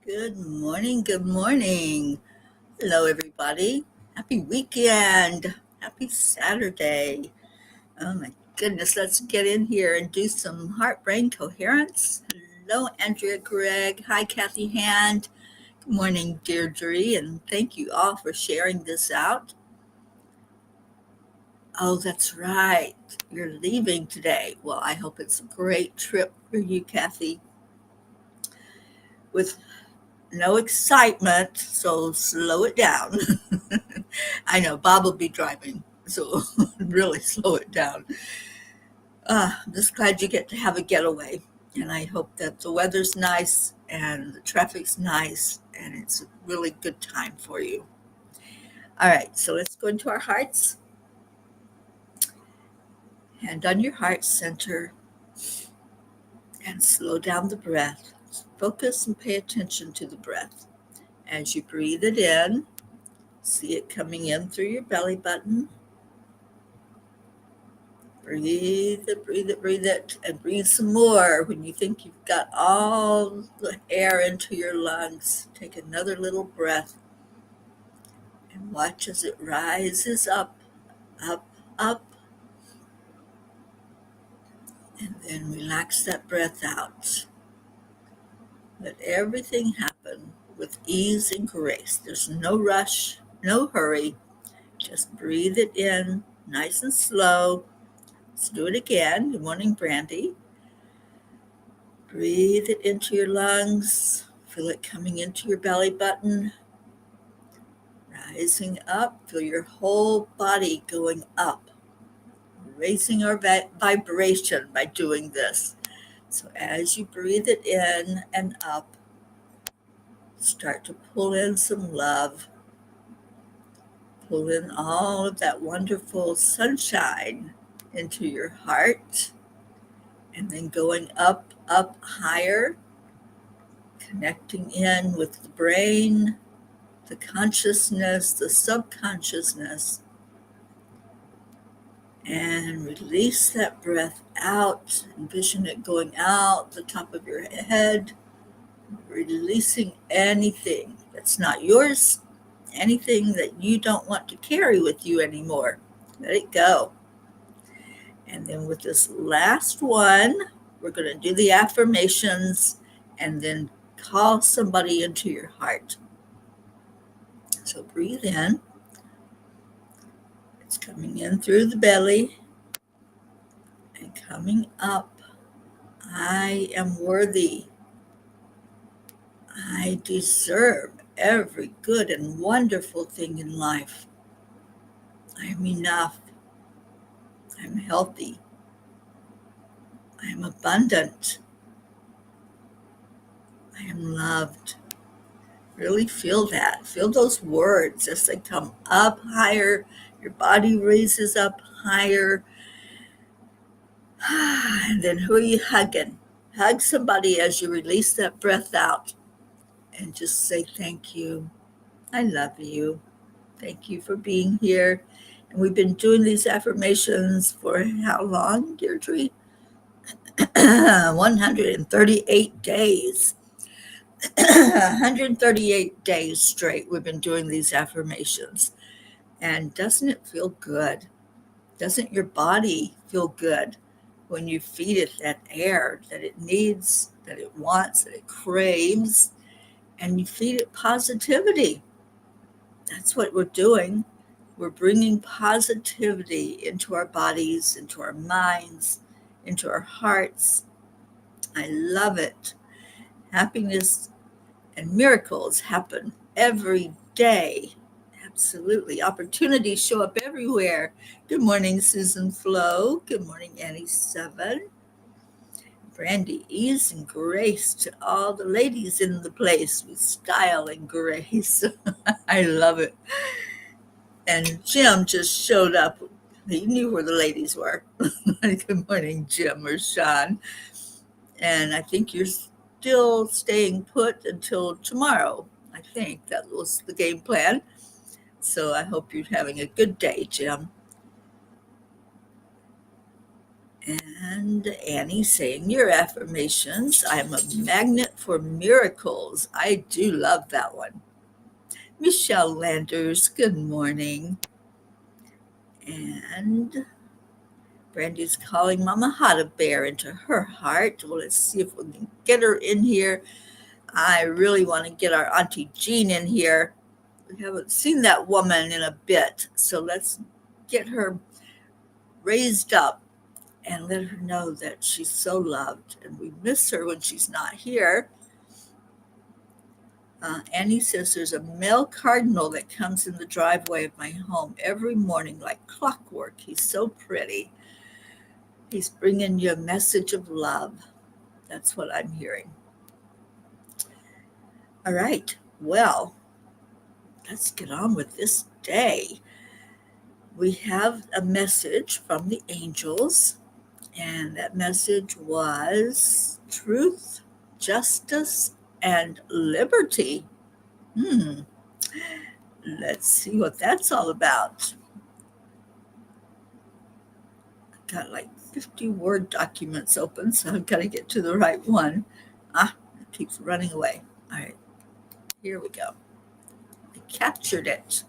Good morning. Good morning. Hello, everybody. Happy weekend. Happy Saturday. Oh, my goodness. Let's get in here and do some heart brain coherence. Hello, Andrea Gregg. Hi, Kathy Hand. Good morning, Deirdre. And thank you all for sharing this out. Oh, that's right. You're leaving today. Well, I hope it's a great trip for you, Kathy, with no excitement, so slow it down. I know Bob will be driving, so really slow it down. I'm just glad you get to have a getaway, and I hope that the weather's nice and the traffic's nice, and it's a really good time for you. All right, so let's go into our hearts. Hand on your heart center and slow down the breath. Focus and pay attention to the breath. As you breathe it in, see it coming in through your belly button. Breathe it, breathe it, breathe it, and breathe some more. When you think you've got all the air into your lungs, take another little breath and watch as it rises up, up, up, and then relax that breath out. Let everything happen with ease and grace. There's no rush, no hurry. Just breathe it in nice and slow. Let's do it again. Good morning, Brandy. Breathe it into your lungs. Feel it coming into your belly button. Rising up. Feel your whole body going up. Raising our vibration by doing this. So as you breathe it in and up, start to pull in some love. Pull in all of that wonderful sunshine into your heart. And then going up, up higher, connecting in with the brain, the consciousness, the subconsciousness, and release that breath out. Envision it going out the top of your head, releasing anything that's not yours, anything that you don't want to carry with you anymore. Let it go. And then with this last one, we're going to do the affirmations and then call somebody into your heart. So breathe in. It's coming in through the belly and coming up. I am worthy. I deserve every good and wonderful thing in life. I am enough. I'm healthy. I am abundant. I am loved. Really feel that. Feel those words as they come up higher. Your body raises up higher. And then who are you hugging? Hug somebody as you release that breath out and just say thank you. I love you. Thank you for being here. And we've been doing these affirmations for how long, Deirdre? 138 days. 138 days straight we've been doing these affirmations. And doesn't it feel good? Doesn't your body feel good when you feed it that air that it needs, that it wants, that it craves, and you feed it positivity? That's what we're doing. We're bringing positivity into our bodies, into our minds, into our hearts. I love it. Happiness and miracles happen every day. Absolutely. Opportunities show up everywhere. Good morning, Susan Flo. Good morning, Annie Seven. Brandy, ease and grace to all the ladies in the place with style and grace. I love it. And Jim just showed up. He knew where the ladies were. Good morning, Jim or Sean. And I think you're still staying put until tomorrow. I think that was the game plan. So I hope you're having a good day, Jim. And Annie saying your affirmations. I'm a magnet for miracles. I do love that one. Michelle Landers, good morning. And Brandy's calling Mama Hada Bear into her heart. Well, let's see if we can get her in here. I really want to get our Auntie Jean in here. We haven't seen that woman in a bit, so let's get her raised up and let her know that she's so loved, and we miss her when she's not here. Annie says there's a male cardinal that comes in the driveway of my home every morning like clockwork. He's so pretty. He's bringing you a message of love. That's what I'm hearing. All right, well, let's get on with this day. We have a message from the angels, and that message was truth, justice, and liberty. Let's see what that's all about. I've got like 50 Word documents open, so I've got to get to the right one. It keeps running away. All right, here we go. I captured it.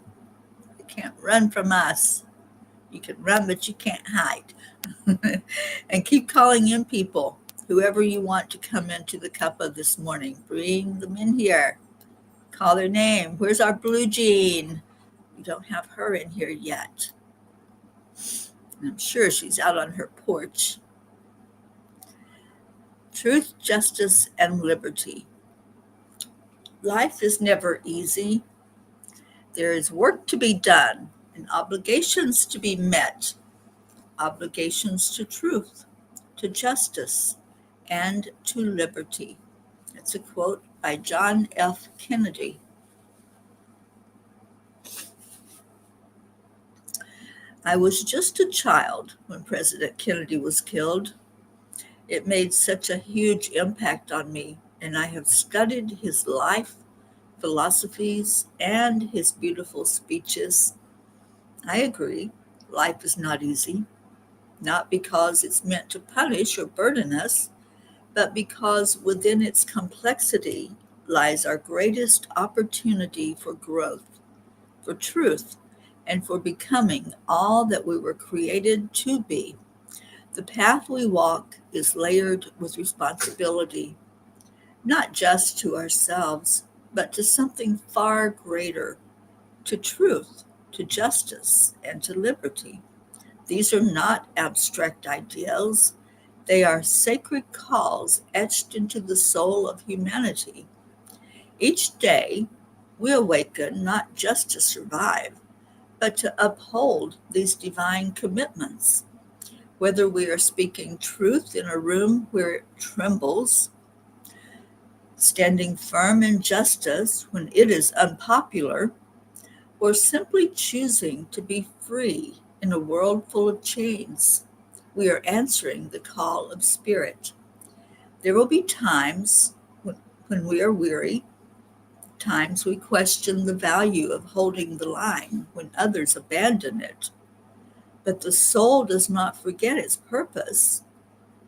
You can't run from us. You can run, but you can't hide. And keep calling in people, whoever you want to come into the cuppa this morning. Bring them in here. Call their name. Where's our blue jean? We don't have her in here yet. I'm sure she's out on her porch. Truth, justice, and liberty. Life is never easy. There is work to be done and obligations to be met. Obligations to truth, to justice, and to liberty. That's a quote by John F. Kennedy. I was just a child when President Kennedy was killed. It made such a huge impact on me, and I have studied his life, philosophies, and his beautiful speeches. I agree, life is not easy, not because it's meant to punish or burden us, but because within its complexity lies our greatest opportunity for growth, for truth, and for becoming all that we were created to be. The path we walk is layered with responsibility, not just to ourselves, but to something far greater, to truth, to justice, and to liberty. These are not abstract ideals. They are sacred calls etched into the soul of humanity. Each day, we awaken not just to survive, but to uphold these divine commitments. Whether we are speaking truth in a room where it trembles, standing firm in justice when it is unpopular, or simply choosing to be free in a world full of chains, we are answering the call of spirit. There will be times when we are weary, times we question the value of holding the line when others abandon it. But the soul does not forget its purpose,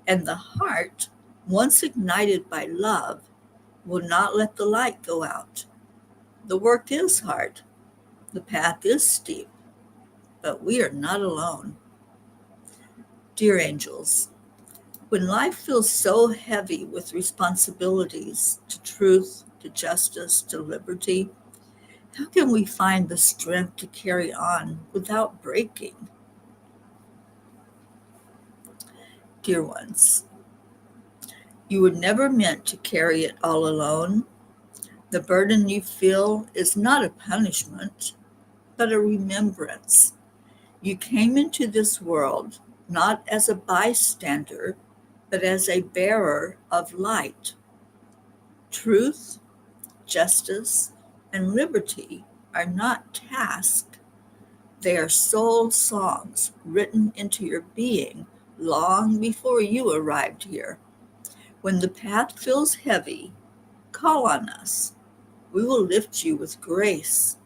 and the heart, once ignited by love, will not let the light go out. The work is hard, the path is steep, but we are not alone. Dear angels, when life feels so heavy with responsibilities to truth, to justice, to liberty, how can we find the strength to carry on without breaking? Dear ones, you were never meant to carry it all alone. The burden you feel is not a punishment, but a remembrance. You came into this world not as a bystander, but as a bearer of light. Truth, justice, and liberty are not tasks. They are soul songs written into your being long before you arrived here. When the path feels heavy, call on us. We will lift you with grace.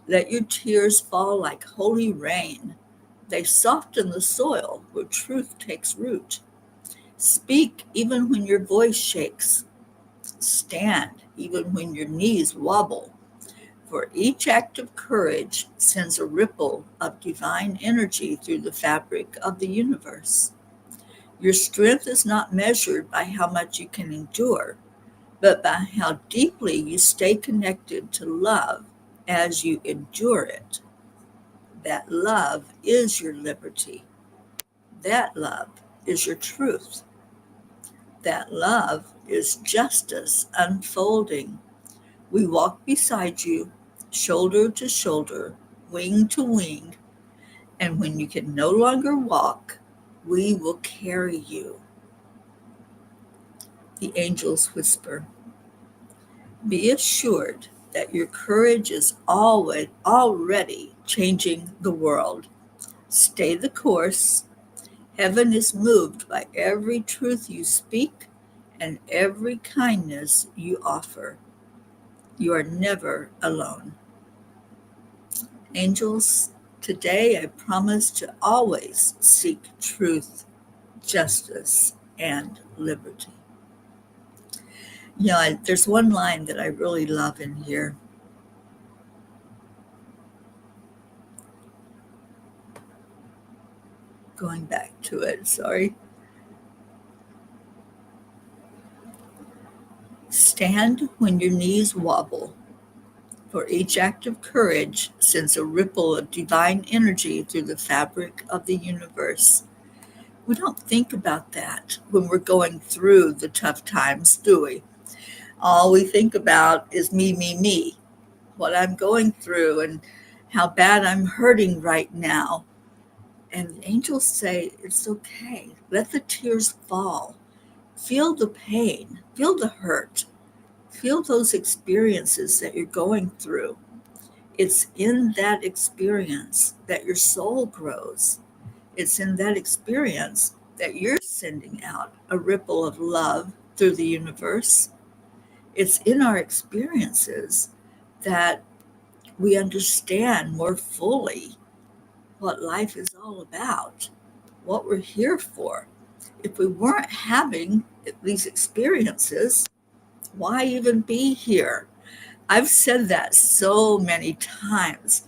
Let your tears fall like holy rain. They soften the soil where truth takes root. Speak even when your voice shakes. Stand even when your knees wobble. For each act of courage sends a ripple of divine energy through the fabric of the universe. Your strength is not measured by how much you can endure, but by how deeply you stay connected to love as you endure it. That love is your liberty. That love is your truth. That love is justice unfolding. We walk beside you, shoulder to shoulder, wing to wing, and when you can no longer walk, we will carry you. The angels whisper. Be assured that your courage is already changing the world. Stay the course. Heaven is moved by every truth you speak and every kindness you offer. You are never alone. Angels, today I promise to always seek truth, justice, and liberty. There's one line that I really love in here. Going back to it, sorry. Stand when your knees wobble, for each act of courage sends a ripple of divine energy through the fabric of the universe. We don't think about that when we're going through the tough times, do we? All we think about is me, what I'm going through and how bad I'm hurting right now. And the angels say, it's okay. Let the tears fall. Feel the pain, feel the hurt, feel those experiences that you're going through. It's in that experience that your soul grows. It's in that experience that you're sending out a ripple of love through the universe. It's in our experiences that we understand more fully what life is all about, what we're here for. If we weren't having these experiences, why even be here? I've said that so many times,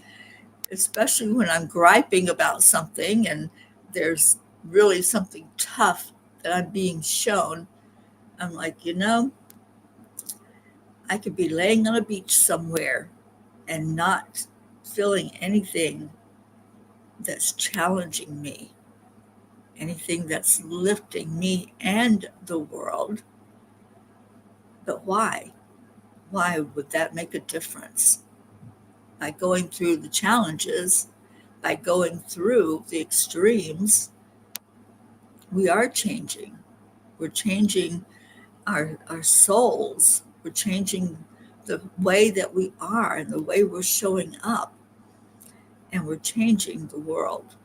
especially when I'm griping about something and there's really something tough that I'm being shown. I'm like, I could be laying on a beach somewhere and not feeling anything that's challenging me, anything that's lifting me and the world. But why? Why would that make a difference? By going through the challenges, by going through the extremes, we are changing. We're changing our souls. We're changing the way that we are and the way we're showing up. And we're changing the world.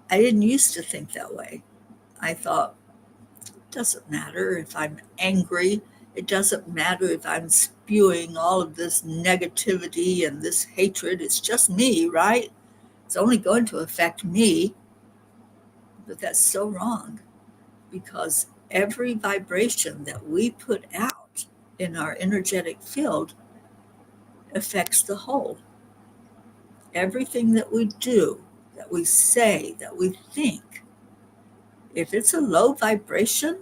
I didn't used to think that way. I thought, it doesn't matter if I'm angry. It doesn't matter if I'm spewing all of this negativity and this hatred. It's just me, right? It's only going to affect me. But that's so wrong, because every vibration that we put out in our energetic field affects the whole. Everything that we do, that we say, that we think, if it's a low vibration,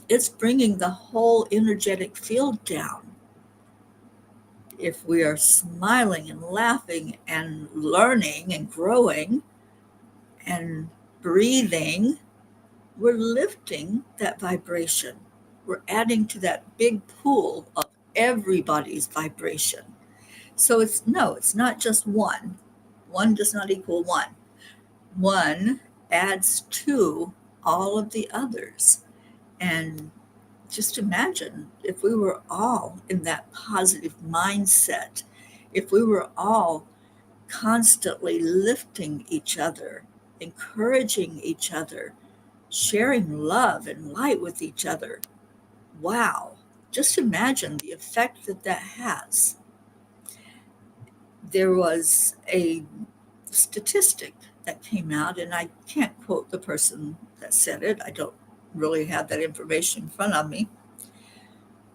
it's bringing the whole energetic field down. If we are smiling and laughing and learning and growing and breathing, we're lifting that vibration. We're adding to that big pool of everybody's vibration. So it's not just one. One does not equal one. One adds to all of the others. And just imagine if we were all in that positive mindset, if we were all constantly lifting each other, encouraging each other, sharing love and light with each other. Wow, just imagine the effect that that has. There was a statistic that came out, and I can't quote the person that said it. I don't really have that information in front of me.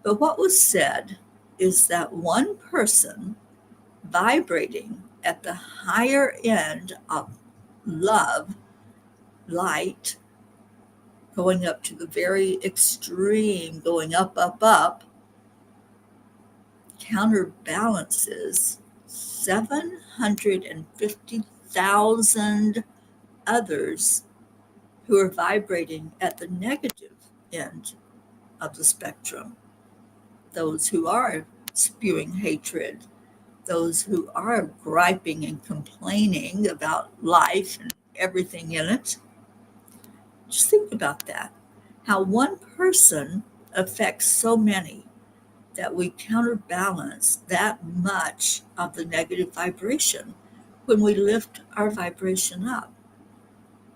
But what was said is that one person vibrating at the higher end of love, light, going up to the very extreme, going up, up, up, counterbalances 750,000 others who are vibrating at the negative end of the spectrum. Those who are spewing hatred, those who are griping and complaining about life and everything in it. Just think about that. How one person affects so many, that we counterbalance that much of the negative vibration when we lift our vibration up.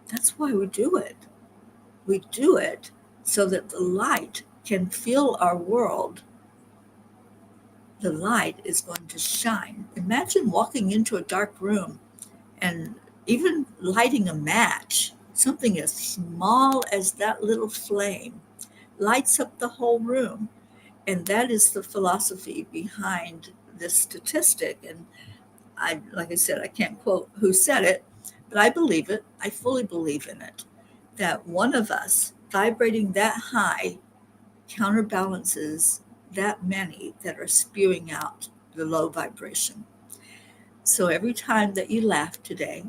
That's why we do it. We do it so that the light can fill our world. The light is going to shine. Imagine walking into a dark room and even lighting a match, something as small as that little flame, lights up the whole room. And that is the philosophy behind this statistic. And like I said, I can't quote who said it, but I believe it. I fully believe in it, that one of us vibrating that high counterbalances that many that are spewing out the low vibration. So every time that you laugh today,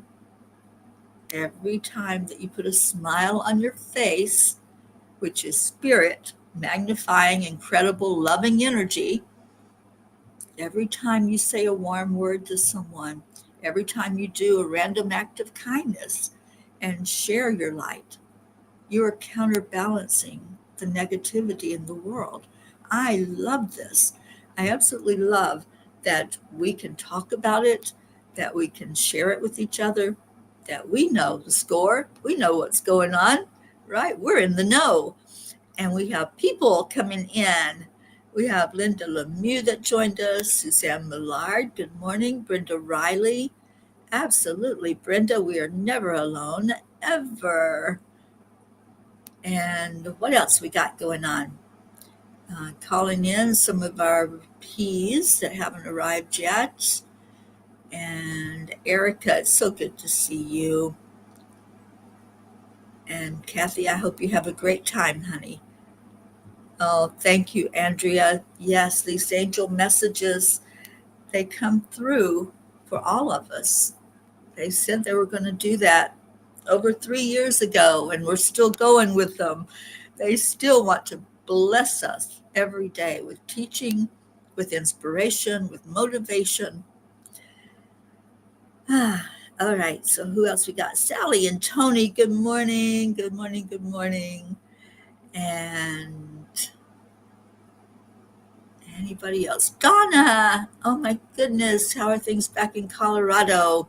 every time that you put a smile on your face, which is spirit magnifying incredible loving energy, every time you say a warm word to someone, every time you do a random act of kindness and share your light, you are counterbalancing the negativity in the world. I love this. I absolutely love that we can talk about it, that we can share it with each other, that we know the score, we know what's going on, right? We're in the know. And we have people coming in. We have Linda Lemieux that joined us, Suzanne Millard, good morning, Brenda Riley. Absolutely, Brenda, we are never alone, ever. And what else we got going on? Calling in some of our P's that haven't arrived yet. And Erica, it's so good to see you. And Kathy, I hope you have a great time, honey. Oh, thank you, Andrea. Yes, these angel messages, they come through for all of us. They said they were going to do that over 3 years ago, and we're still going with them. They still want to bless us every day with teaching, with inspiration, with motivation. All right, so who else we got? Sally and Tony, good morning, good morning, good morning. And anybody else? Donna, oh my goodness, how are things back in Colorado?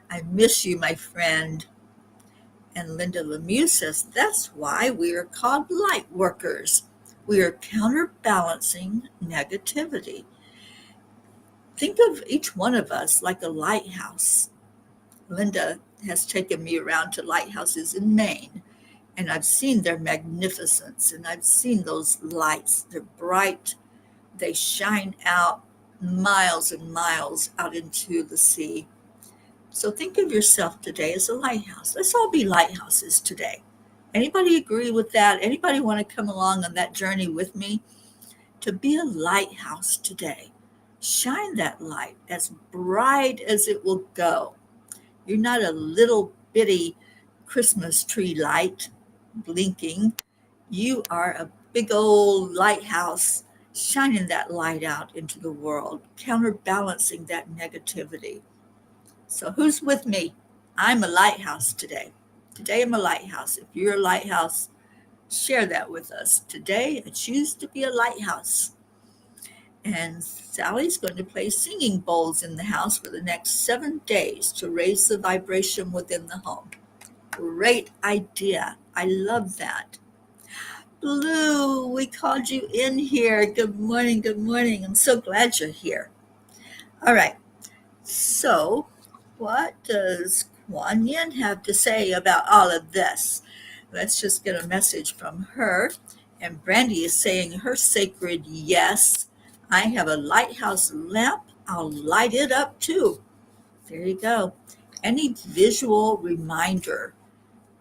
I miss you, my friend. And Linda Lemieux says, that's why we are called light workers. We are counterbalancing negativity. Think of each one of us like a lighthouse. Linda has taken me around to lighthouses in Maine, and I've seen their magnificence, and I've seen those lights. They're bright. They shine out miles and miles out into the sea. So think of yourself today as a lighthouse. Let's all be lighthouses today. Anybody agree with that? Anybody want to come along on that journey with me? To be a lighthouse today. Shine that light as bright as it will go. You're not a little bitty Christmas tree light blinking. You are a big old lighthouse shining that light out into the world, counterbalancing that negativity. So who's with me? I'm a lighthouse today. Today I'm a lighthouse. If you're a lighthouse, share that with us. Today I choose to be a lighthouse. And Sally's going to play singing bowls in the house for the next 7 days to raise the vibration within the home. Great idea. I love that. Blue, we called you in here. Good morning, good morning. I'm so glad you're here. All right. So, what does Kuan Yin have to say about all of this? Let's just get a message from her. And Brandy is saying her sacred yes. I have a lighthouse lamp. I'll light it up too. There you go. Any visual reminder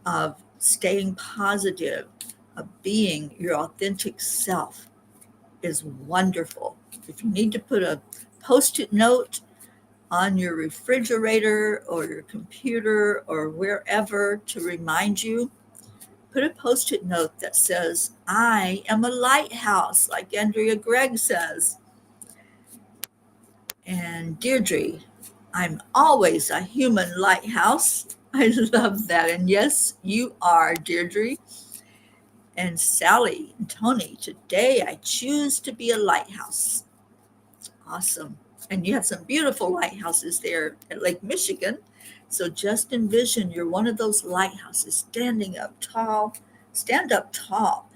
of staying positive, of being your authentic self is wonderful. If you need to put a post-it note on your refrigerator or your computer or wherever to remind you, put a post-it note that says, I am a lighthouse, like Andrea Gregg says. And Deirdre, I'm always a human lighthouse. I love that. And yes, you are, Deirdre. And Sally and Tony, today I choose to be a lighthouse. Awesome. And you have some beautiful lighthouses there at Lake Michigan. So just envision you're one of those lighthouses standing up tall. Stand up tall.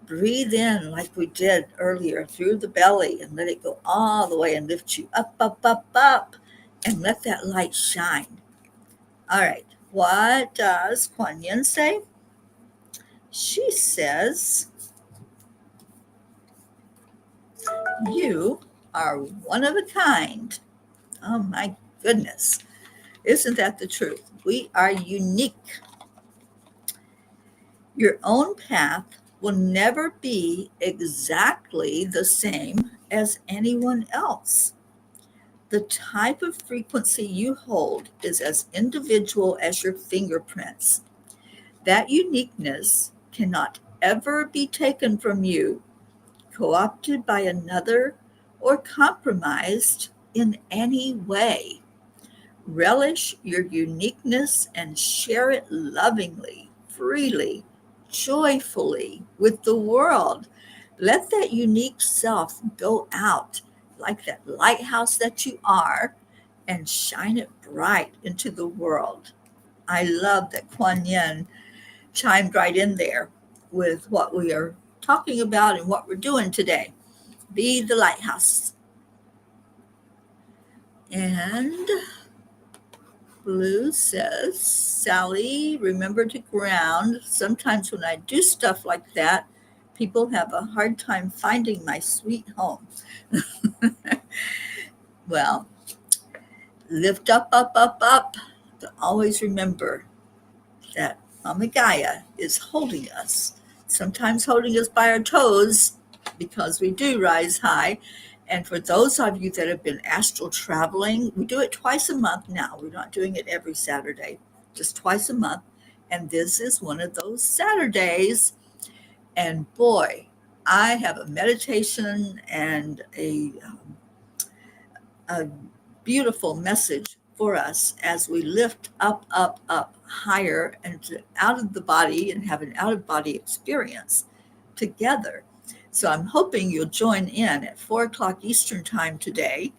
Breathe in like we did earlier through the belly and let it go all the way and lift you up, up, up, up. And let that light shine. All right. What does Kuan Yin say? She says, you are one of a kind. Oh my goodness. Isn't that the truth? We are unique. Your own path will never be exactly the same as anyone else. The type of frequency you hold is as individual as your fingerprints. That uniqueness cannot ever be taken from you, co-opted by another, or compromised in any way. Relish your uniqueness and share it lovingly, freely, joyfully with the world. Let that unique self go out like that lighthouse that you are and shine it bright into the world. I love that Kuan Yin chimed right in there with what we are talking about and what we're doing today. Be the lighthouse. And Blue says, Sally, remember to ground. Sometimes when I do stuff like that, people have a hard time finding my sweet home. Well, lift up, up, up, up. But always remember that Mama Gaia is holding us, sometimes holding us by our toes because we do rise high. And for those of you that have been astral traveling, we do it twice a month now. We're not doing it every Saturday, just twice a month. And this is one of those Saturdays. And boy, I have a meditation and a beautiful message for us as we lift up, up, up higher and out of the body and have an out of body experience together. So I'm hoping you'll join in at 4:00 Eastern time today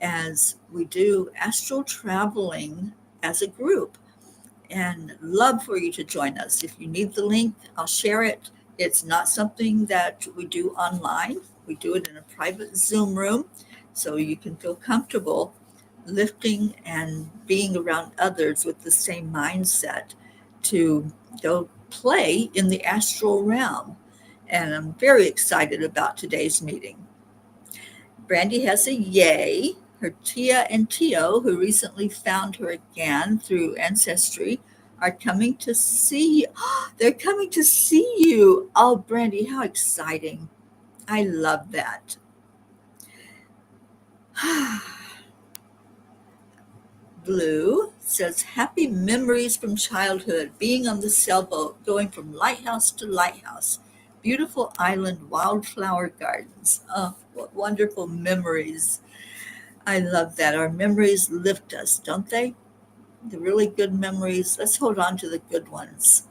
as we do astral traveling as a group, and love for you to join us. If you need the link, I'll share it. It's not something that we do online. We do it in a private Zoom room so you can feel comfortable lifting and being around others with the same mindset to go play in the astral realm. And I'm very excited about today's meeting. Brandy has a yay. Her Tia and Tio, who recently found her again through Ancestry, are coming to see you. They're coming to see you. Oh, Brandy, how exciting. I love that. Blue says, happy memories from childhood, being on the sailboat, going from lighthouse to lighthouse. Beautiful island wildflower gardens. Oh, what wonderful memories. I love that. Our memories lift us, don't they? The really good memories. Let's hold on to the good ones.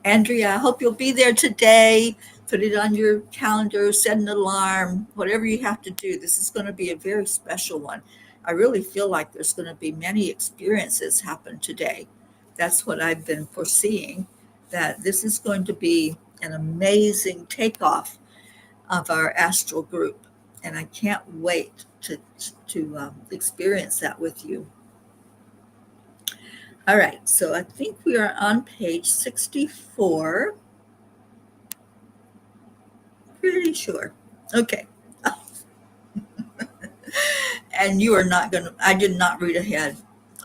Andrea, I hope you'll be there today. Put it on your calendar, set an alarm, whatever you have to do. This is going to be a very special one. I really feel like there's going to be many experiences happen today. That's what I've been foreseeing, that this is going to be an amazing takeoff of our astral group. And I can't wait to experience that with you. All right, so I think we are on page 64. Pretty sure. Okay. And you are not going to, I did not read ahead.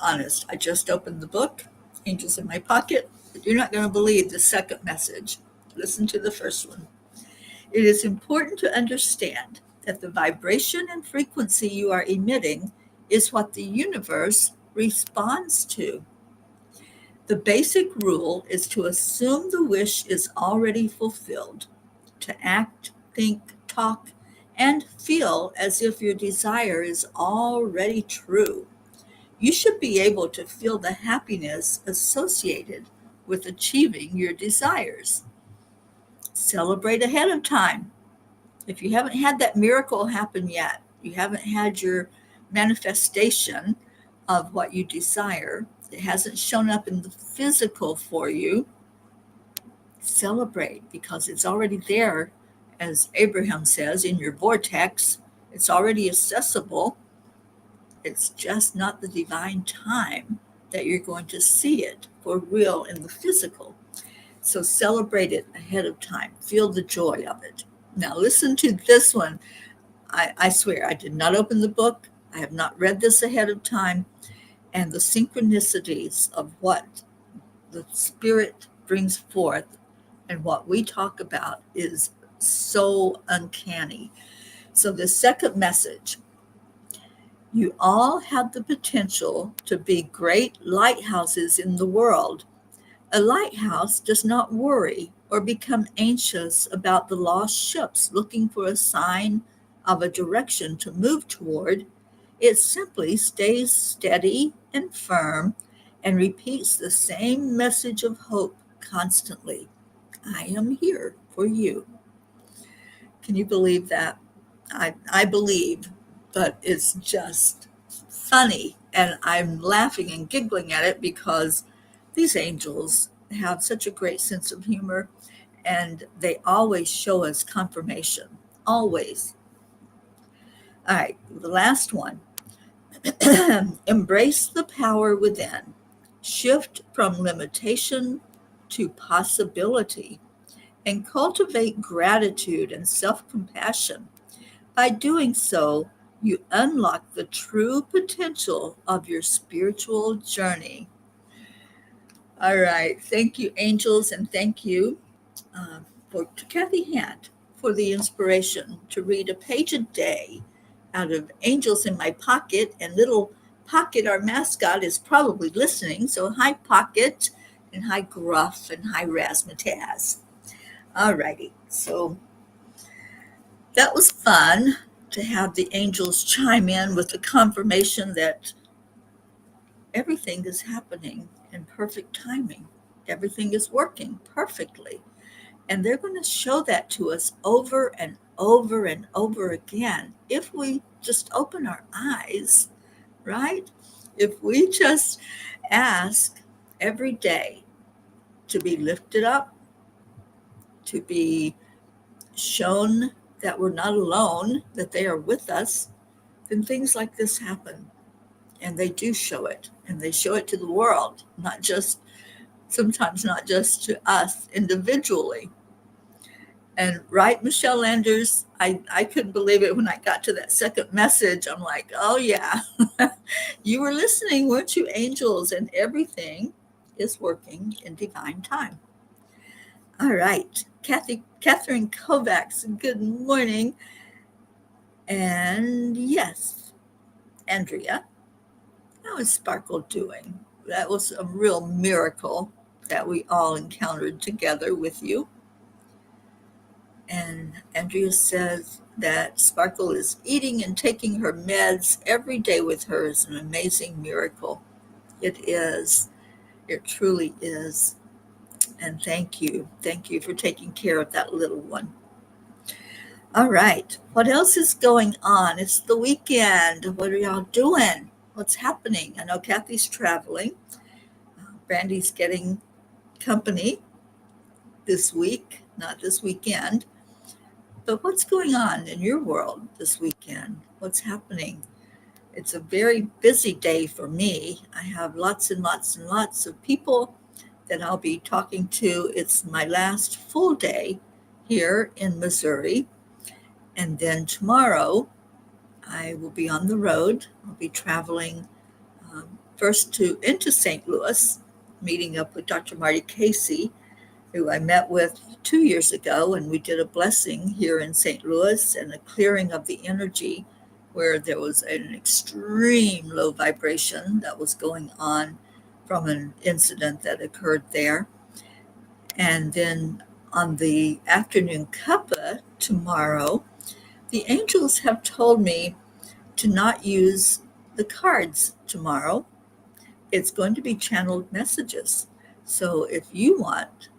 Honest. I just opened the book, Angels in My Pocket, but you're not going to believe the second message. Listen to the first one. It is important to understand that the vibration and frequency you are emitting is what the universe responds to. The basic rule is to assume the wish is already fulfilled, to act, think, talk, and feel as if your desire is already true. You should be able to feel the happiness associated with achieving your desires. Celebrate ahead of time. If you haven't had that miracle happen yet, you haven't had your manifestation of what you desire, it hasn't shown up in the physical for you, celebrate because it's already there, as Abraham says, in your vortex. It's already accessible. It's just not the divine time that you're going to see it for real in the physical. So celebrate it ahead of time. Feel the joy of it. Now, listen to this one. I swear, I did not open the book. I have not read this ahead of time. And the synchronicities of what the Spirit brings forth and what we talk about is so uncanny. So, the second message, you all have the potential to be great lighthouses in the world. A lighthouse does not worry or become anxious about the lost ships looking for a sign of a direction to move toward. It simply stays steady and firm and repeats the same message of hope constantly. I am here for you. Can you believe that? I believe, but it's just funny. And I'm laughing and giggling at it because these angels have such a great sense of humor and they always show us confirmation. Always. All right, the last one. Embrace the power within. Shift from limitation to possibility and cultivate gratitude and self compassion. By doing so, you unlock the true potential of your spiritual journey. All right. Thank you, angels, and thank you to Kathy Hand for the inspiration to read a page a day out of Angels in My Pocket. And little Pocket, our mascot, is probably listening. So hi, Pocket, and hi, Gruff, and hi, Razzmatazz. All righty. So that was fun to have the angels chime in with the confirmation that everything is happening in perfect timing. Everything is working perfectly. And they're going to show that to us over and over and over again if we just open our eyes, right? If we just ask every day to be lifted up, to be shown that we're not alone, that they are with us, then things like this happen. And they do show it. And they show it to the world, not just, sometimes not just to us individually. And right, Michelle Landers, I couldn't believe it when I got to that second message. I'm like, oh, yeah, you were listening, weren't you, angels? And everything is working in divine time. All right, Catherine Kovacs, good morning. And yes, Andrea, how is Sparkle doing? That was a real miracle that we all encountered together with you. And Andrea says that Sparkle is eating and taking her meds every day with her is an amazing miracle. It is. It truly is. And thank you. Thank you for taking care of that little one. All right. What else is going on? It's the weekend. What are y'all doing? What's happening? I know Kathy's traveling. Brandy's getting company this week, not this weekend. But what's going on in your world this weekend? What's happening? It's a very busy day for me. I have lots and lots and lots of people that I'll be talking to. It's my last full day here in Missouri. And then tomorrow, I will be on the road. I'll be traveling first into St. Louis, meeting up with Dr. Marty Casey, who I met with 2 years ago, and we did a blessing here in St. Louis and a clearing of the energy where there was an extreme low vibration that was going on from an incident that occurred there. And then on the afternoon cuppa tomorrow, the angels have told me to not use the cards tomorrow. It's going to be channeled messages. So if you want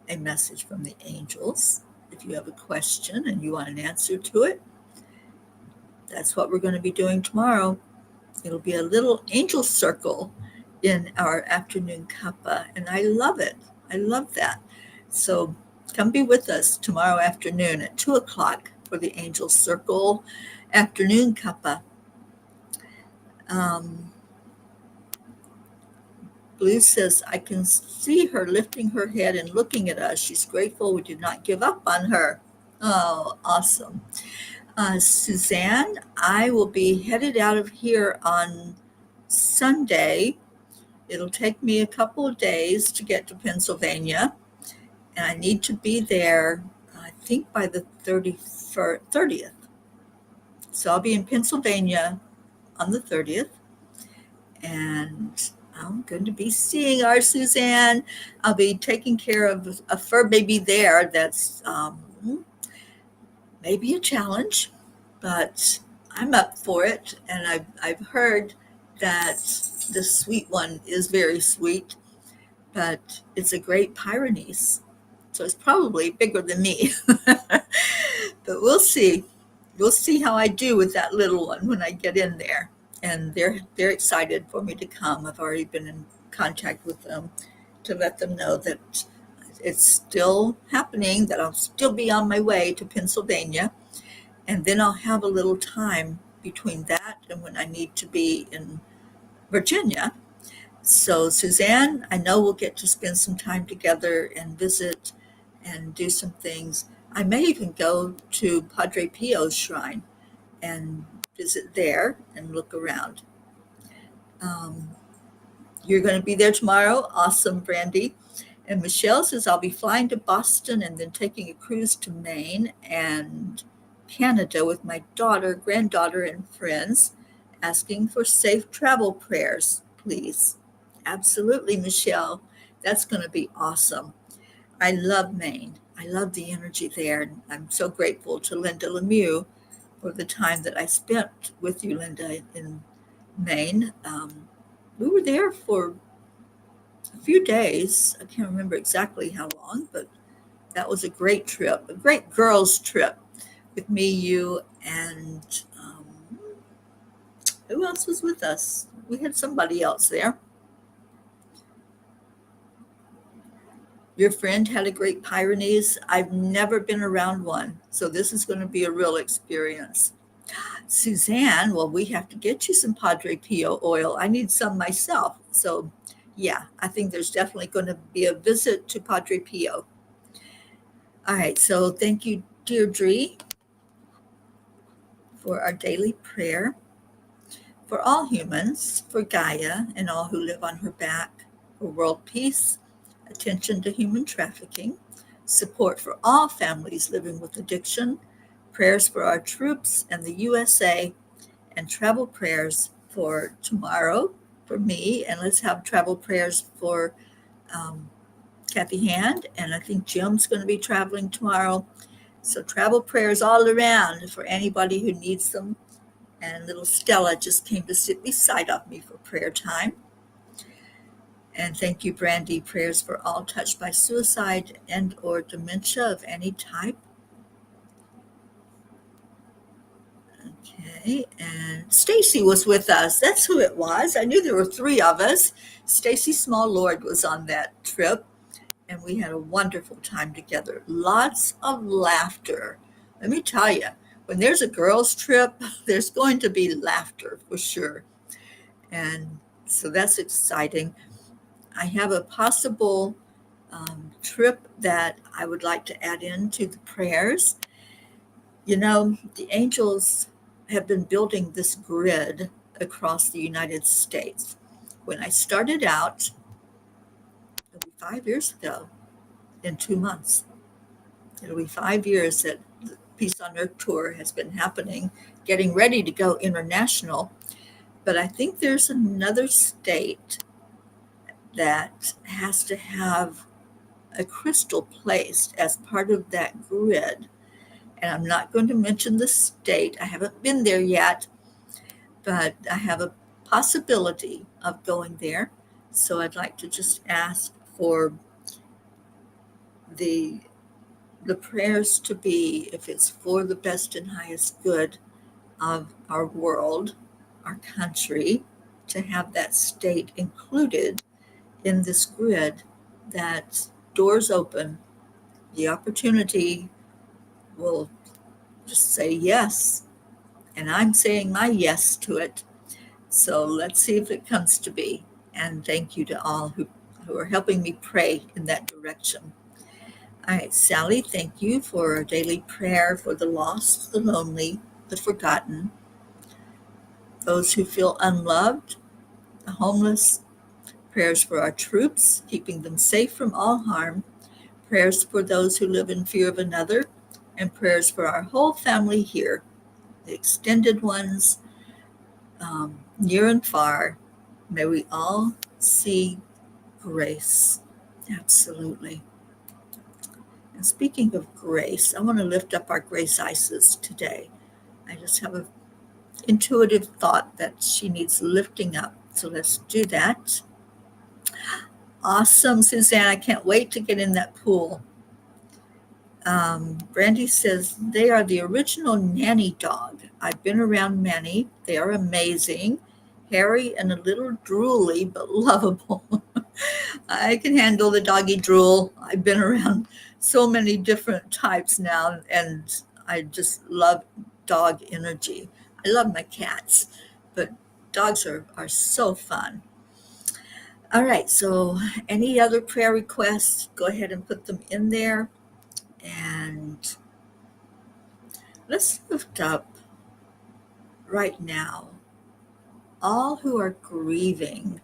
a message from the angels, if you have a question and you want an answer to it, that's what we're going to be doing tomorrow. It'll be a little angel circle in our afternoon cuppa, and I love it. I love that. So come be with us tomorrow afternoon at 2 o'clock for the angel circle afternoon cuppa. Blue says, I can see her lifting her head and looking at us. She's grateful we did not give up on her. Oh, awesome. Suzanne, I will be headed out of here on Sunday. It'll take me a couple of days to get to Pennsylvania, and I need to be there, I think, by the 30th. So I'll be in Pennsylvania on the 30th, and I'm going to be seeing our Suzanne. I'll be taking care of a fur baby there that's maybe a challenge, but I'm up for it. And I've heard that the sweet one is very sweet, but it's a great Pyrenees. So it's probably bigger than me. But we'll see. We'll see how I do with that little one when I get in there. And they're excited for me to come. I've already been in contact with them to let them know that it's still happening, that I'll still be on my way to Pennsylvania. And then I'll have a little time between that and when I need to be in Virginia. So Suzanne, I know we'll get to spend some time together and visit and do some things. I may even go to Padre Pio's shrine and visit there and look around. You're going to be there tomorrow. Awesome, Brandy. And Michelle says, I'll be flying to Boston and then taking a cruise to Maine and Canada with my daughter, granddaughter, and friends, asking for safe travel prayers, please. Absolutely, Michelle. That's going to be awesome. I love Maine. I love the energy there. I'm so grateful to Linda Lemieux for the time that I spent with you, Linda, in Maine. We were there for a few days. I can't remember exactly how long, but that was a great trip, a great girls' trip with me, you, and who else was with us? We had somebody else there. Your friend had a great Pyrenees. I've never been around one, so this is going to be a real experience. Suzanne, well, we have to get you some Padre Pio oil. I need some myself. So, yeah, I think there's definitely going to be a visit to Padre Pio. All right, so thank you, Deirdre, for our daily prayer. For all humans, for Gaia and all who live on her back, for world peace, attention to human trafficking, support for all families living with addiction, prayers for our troops and the USA, and travel prayers for tomorrow for me. And let's have travel prayers for Kathy Hand. And I think Jim's going to be traveling tomorrow. So travel prayers all around for anybody who needs them. And little Stella just came to sit beside of me for prayer time. And thank you, Brandy. Prayers for all touched by suicide and or dementia of any type. Okay, and Stacy was with us. That's who it was. I knew there were 3 of us. Stacy Small Lord was on that trip, and we had a wonderful time together. Lots of laughter. Let me tell you, when there's a girls' trip, there's going to be laughter for sure. And so that's exciting. I have a possible trip that I would like to add into the prayers. You know, the angels have been building this grid across the United States. When I started out, it'll be 5 years ago in 2 months. It'll be 5 years that the Peace on Earth tour has been happening, getting ready to go international. But I think there's another state that has to have a crystal placed as part of that grid. And I'm not going to mention the state. I haven't been there yet, but I have a possibility of going there. So I'd like to just ask for the prayers to be, if it's for the best and highest good of our world, our country, to have that state included in this grid, that doors open, the opportunity will just say yes. And I'm saying my yes to it. So let's see if it comes to be. And thank you to all who are helping me pray in that direction. All right, Sally, thank you for a daily prayer for the lost, the lonely, the forgotten, those who feel unloved, the homeless, prayers for our troops, keeping them safe from all harm, prayers for those who live in fear of another, and prayers for our whole family here, the extended ones, near and far. May we all see grace. Absolutely. And speaking of grace, I want to lift up our Grace Isis today. I just have an intuitive thought that she needs lifting up. So let's do that. Awesome, Suzanne. I can't wait to get in that pool. Brandy says, they are the original nanny dog. I've been around many. They are amazing. Hairy and a little drooly, but lovable. I can handle the doggy drool. I've been around so many different types now, and I just love dog energy. I love my cats, but dogs are so fun. All right, so any other prayer requests, go ahead and put them in there. And let's lift up right now all who are grieving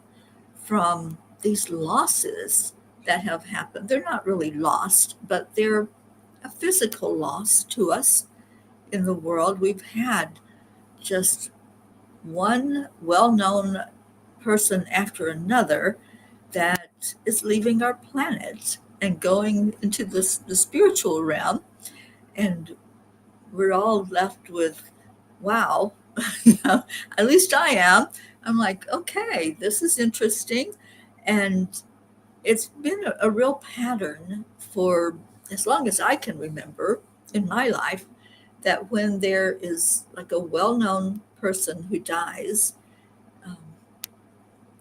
from these losses that have happened. They're not really lost, but they're a physical loss to us in the world. We've had just one well-known person after another that is leaving our planet and going into the spiritual realm, and we're all left with, wow. At least I am. I'm like, okay, this is interesting. And it's been a real pattern for as long as I can remember in my life, that when there is like a well-known person who dies, um,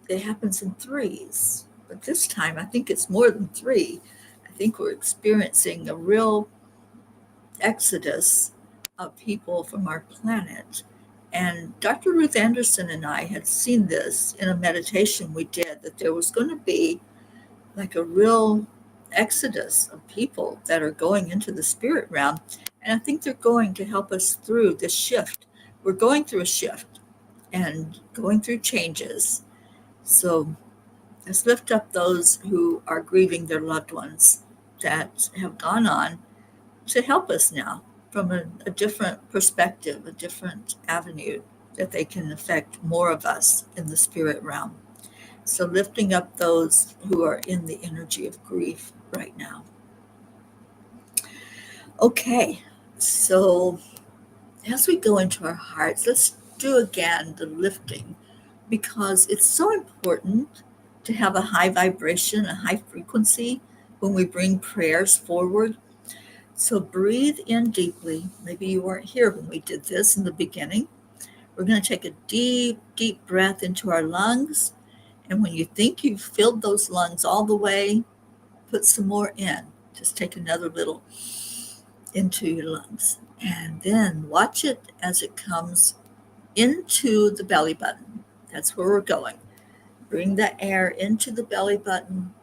it happens in threes. But this time, I think it's more than three. I think we're experiencing a real exodus of people from our planet. And Dr. Ruth Anderson and I had seen this in a meditation we did, that there was going to be like a real exodus of people that are going into the spirit realm. And I think they're going to help us through this shift. We're going through a shift and going through changes. So let's lift up those who are grieving their loved ones that have gone on, to help us now from a different perspective, a different avenue, that they can affect more of us in the spirit realm. So lifting up those who are in the energy of grief right now. Okay, so as we go into our hearts, let's do again the lifting, because it's so important to have a high vibration, a high frequency when we bring prayers forward. So breathe in deeply. Maybe you weren't here when we did this in the beginning. We're going to take a deep, deep breath into our lungs. And when you think you've filled those lungs all the way, put some more in. Just take another little into your lungs. And then watch it as it comes into the belly button. That's where we're going. Bring the air into the belly button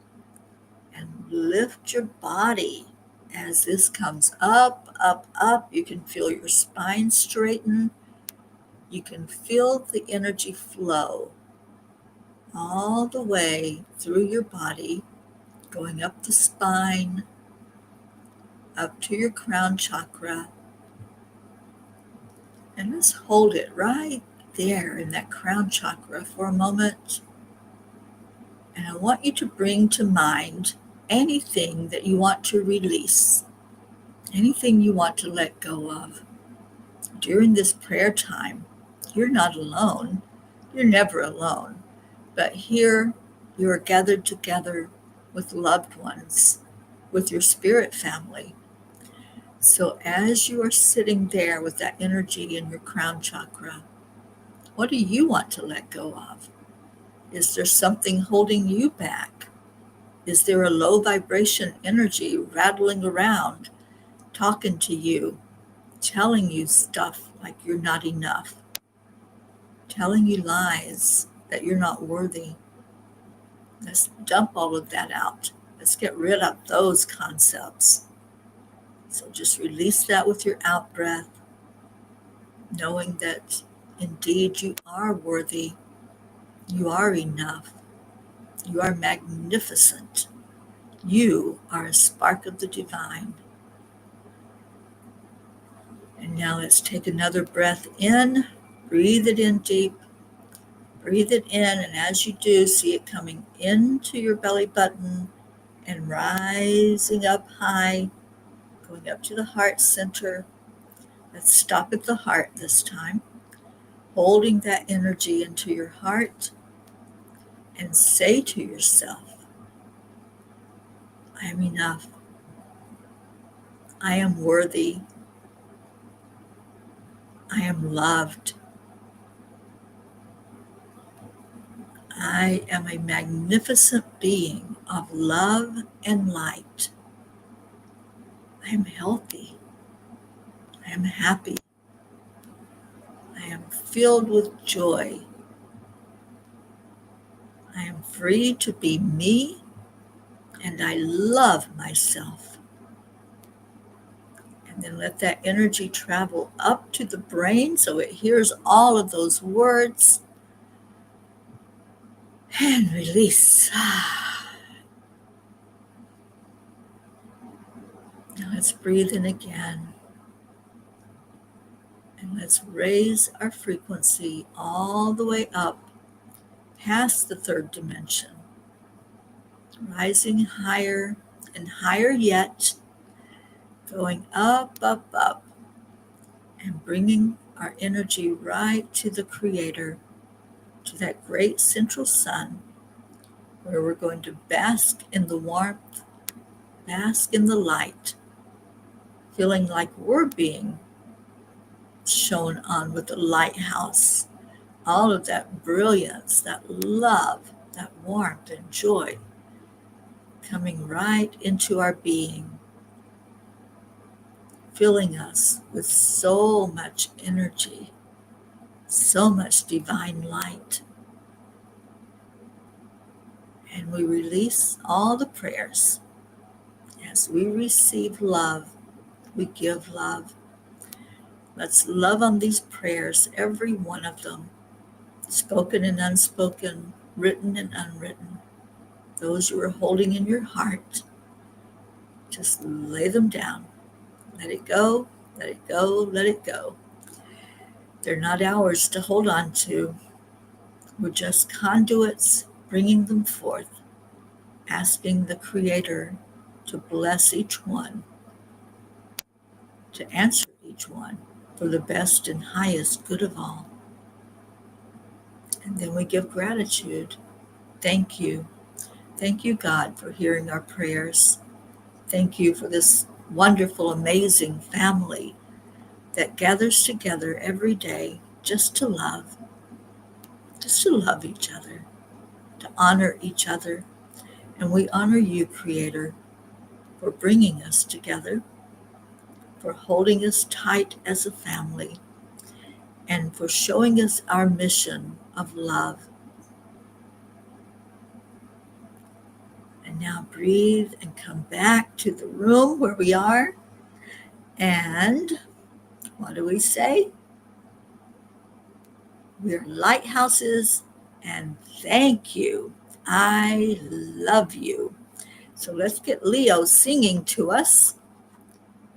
and lift your body as this comes up, up, up. You can feel your spine straighten. You can feel the energy flow all the way through your body, going up the spine, up to your crown chakra. And let's hold it right there in that crown chakra for a moment. And I want you to bring to mind anything that you want to release, anything you want to let go of. During this prayer time, you're not alone. You're never alone. But here you are gathered together with loved ones, with your spirit family. So as you are sitting there with that energy in your crown chakra, what do you want to let go of? Is there something holding you back? Is there a low vibration energy rattling around, talking to you, telling you stuff like you're not enough, telling you lies that you're not worthy? Let's dump all of that out. Let's get rid of those concepts. So just release that with your out breath, knowing that indeed you are worthy, you are enough, you are magnificent, you are a spark of the divine. And now let's take another breath in, breathe it in deep, breathe it in, and as you do, see it coming into your belly button and rising up high, going up to the heart center. Let's stop at the heart this time, holding that energy into your heart, and say to yourself, I am enough. I am worthy. I am loved. I am a magnificent being of love and light. I am healthy. I am happy. I am filled with joy. I am free to be me, and I love myself. And then let that energy travel up to the brain so it hears all of those words. And release. Now let's breathe in again. And let's raise our frequency all the way up past the third dimension, rising higher and higher yet, going up, up, up, and bringing our energy right to the Creator, to that great central sun, where we're going to bask in the warmth, bask in the light, feeling like we're being shone on with the lighthouse. All of that brilliance, that love, that warmth and joy coming right into our being, filling us with so much energy, so much divine light. And we release all the prayers. As we receive love, we give love. Let's love on these prayers, every one of them, spoken and unspoken, written and unwritten. Those you are holding in your heart, just lay them down. Let it go, let it go, let it go. They're not ours to hold on to. We're just conduits bringing them forth, asking the Creator to bless each one, to answer each one for the best and highest good of all. And then we give gratitude. Thank you. Thank you, God, for hearing our prayers. Thank you for this wonderful, amazing family that gathers together every day just to love each other, to honor each other. And we honor you, Creator, for bringing us together, for holding us tight as a family, and for showing us our mission of love. And now breathe and come back to the room where we are. And what do we say? We're lighthouses, and thank you. I love you. So let's get Leo singing to us.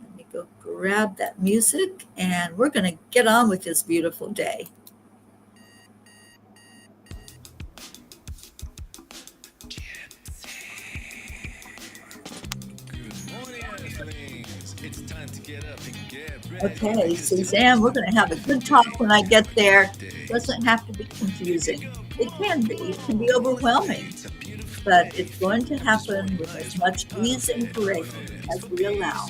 Let me go grab that music, and we're going to get on with this beautiful day. Okay, Suzanne, we're going to have a good talk when I get there. Doesn't have to be confusing. It can be overwhelming, but it's going to happen with as much ease and grace as we allow.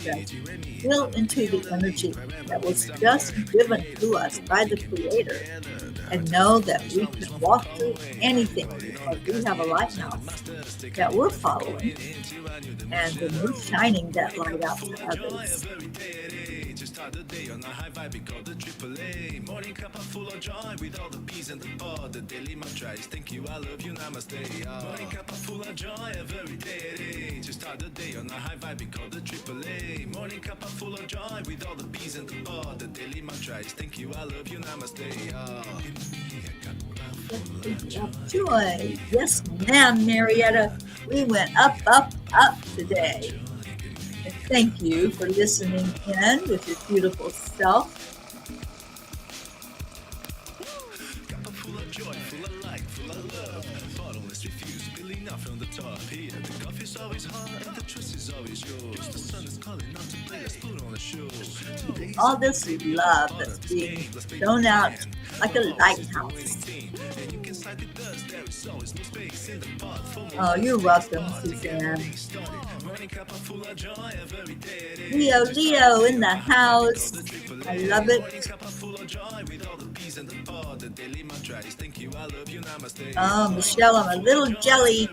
Just feel into the energy that was just given to us by the Creator, and know that we can walk through anything because we have a lighthouse that we're following, and then we're shining that light out to others. Start the day on a high vibe, we call the AAA. Morning cuppa full of joy with all the peas and the pod. The daily mantra is thank you, I love you, namaste. Morning cuppa full of joy every day. Just start the day on a high vibe, we call the AAA. Morning cuppa full of joy with all the peas and the pod. The daily mantra is thank you, I love you, namaste. Joy. Yes, ma'am, Marietta. We went up, up, up today. And thank you for listening in with your beautiful self. Cup full of joy, full of light, full of love. Bottomless refuse, spilling out from the top. Here, the coffee's always hot and the trust is always yours. The sun is calling out to play, let's put on a show. All this love that's being shown out like a lighthouse. Oh, you're welcome, Suzanne. Leo in the house. I love it. Oh, Michelle, I'm a little jelly.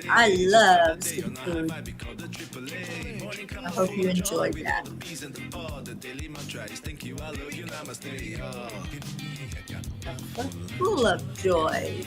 I love some food. I hope you enjoyed that. Full of joy.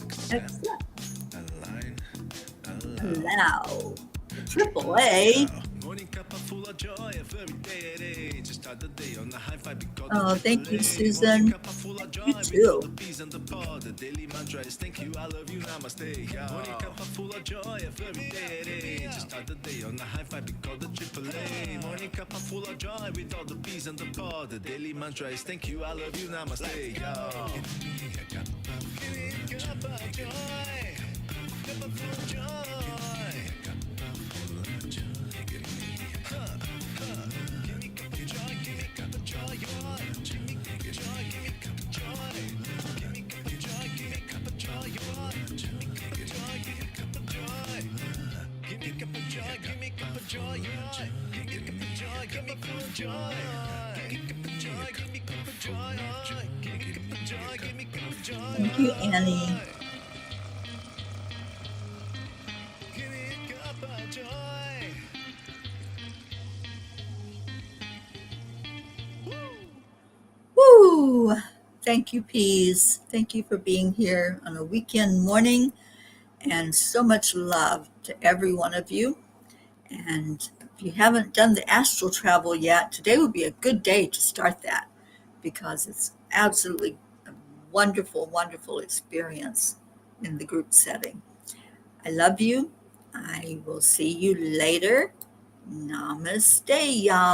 Accept. Allow. AAA. Oh, thank you, Susan. You too. Thank you, I love you, namaste. Morning cuppa full of joy every day. Just start the day on a high vibe, we call the AAA. Morning cuppa full of joy with all the peas and the pod. The daily mantra is thank you, I love you, namaste. Cuppa joy, cuppa full of joy. Give me cuppa joy, give me cuppa joy, give me cuppa joy, give me cuppa joy, give me cuppa joy, give me cuppa joy, give me cuppa joy, give me cuppa joy, give me cuppa joy, give me cuppa joy, give me cuppa joy, give me cuppa joy, give me cuppa joy, give me cuppa joy, give me cuppa joy, give me cuppa joy. Thank you, Annie. Give me cuppa joy. Woo! Thank you, Peas. Thank you for being here on a weekend morning, and so much love to every one of you. And if you haven't done the astral travel yet, today would be a good day to start that, because it's absolutely a wonderful, wonderful experience in the group setting. I love you. I will see you later. Namaste, y'all.